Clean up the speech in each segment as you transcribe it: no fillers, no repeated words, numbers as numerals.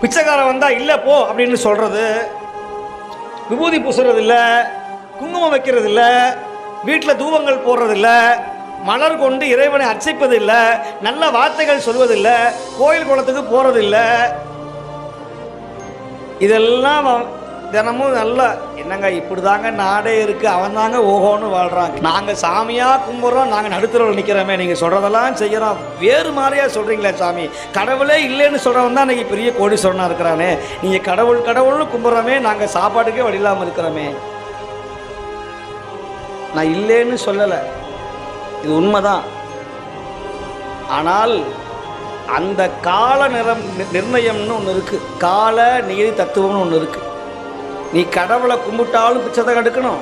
பிச்சைக்காரன் வந்தால் இல்லை போ அப்படின்னு சொல்கிறது, விபூதி பூசுறதில்ல, குங்குமம் வைக்கிறதில்ல, வீட்டில் தூபங்கள் போடுறதில்ல, மலர் கொண்டு இறைவனை அர்ச்சிப்பதில்லை, நல்ல வார்த்தைகள் சொல்வதில்லை, கோயில் குளத்துக்கு போகிறதில்லை. இதெல்லாம் தினமும் நல்லா என்னங்க இப்படி தாங்க நாடே இருக்குது, அவன் தாங்க ஓஹோன்னு வாழ்கிறாங்க. நாங்கள் சாமியாக கும்பிட்றோம், நாங்கள் நடுத்தரவில் நிற்கிறோமே, நீங்கள் சொல்கிறதெல்லாம் செய்கிறோம், வேறு மாதிரியாக சொல்கிறீங்களே சாமி. கடவுளே இல்லைன்னு சொல்கிறவன் தான் இன்றைக்கி பெரிய கோடீஸ்வரனாக இருக்கிறானே. நீங்கள் கடவுள் கடவுள்னு கும்பிட்றோமே, நாங்கள் சாப்பாட்டுக்கே வழி இல்லாமல் இருக்கிறோமே. நான் இல்லைன்னு சொல்லலை, இது உண்மைதான். ஆனால் அந்த கால நிர்ணயம்னு ஒன்று இருக்குது, கால நீதி தத்துவம்னு ஒன்று இருக்குது. நீ கடவுளை கும்பிட்டாலும் பிச்சை தான் எடுக்கணும்,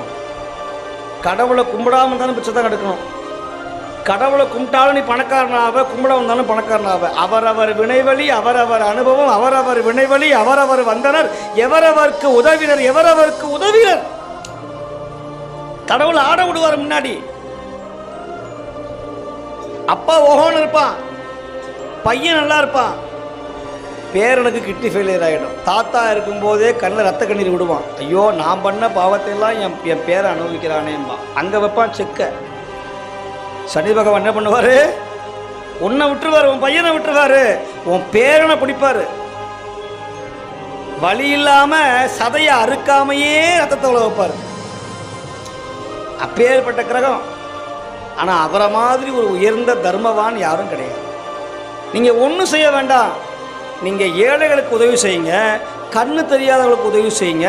கடவுளை கும்பிடாமல் இருந்தாலும் பிச்சை தான் எடுக்கணும். கடவுளை கும்பிட்டாலும் நீ பணக்காரனாக, கும்பிட வந்தாலும் பணக்காரனாக. அவரவர் வினைவழி அவரவர் அனுபவம், அவரவர் வினைவழி அவரவர் வந்தனர், எவரவருக்கு உதவினர் எவரவருக்கு உதவினர். கடவுளை ஆட விடுவார் முன்னாடி. அப்பா ஓஹோன்னு இருப்பான், பையன் நல்லா இருப்பான், பேரனுக்கு கிட்னி ஃபெயிலியர் ஆகிடும். தாத்தா இருக்கும்போதே கண்ணில் ரத்த கண்ணீர் விடுவான், ஐயோ நான் பண்ண பாவத்தையெல்லாம் என் பேரை அனுபவிக்கிறானேம்பா. அங்கே வைப்பான் செக்க. சனி பகவான் என்ன பண்ணுவார், உன்னை விட்டுருவார், உன் பையனை விட்டுருவார், உன் பேரனை பிடிப்பார். வழி இல்லாமல் சதையை அறுக்காமையே ரத்தத்தை உள்ள வைப்பார். அப்பேற்பட்ட கிரகம். ஆனால் அவரை மாதிரி ஒரு உயர்ந்த தர்மவான் யாரும் கிடையாது. நீங்கள் ஒன்றும் செய்ய வேண்டாம், நீங்கள் ஏழைகளுக்கு உதவி செய்யுங்க, கண்ணு தெரியாதவர்களுக்கு உதவி செய்யுங்க,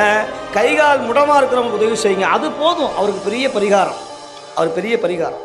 கைகால் முடமாக இருக்கிறவங்களுக்கு உதவி செய்யுங்க, அது போதும். அவருக்கு பெரிய பரிகாரம், அவர் பெரிய பரிகாரம்.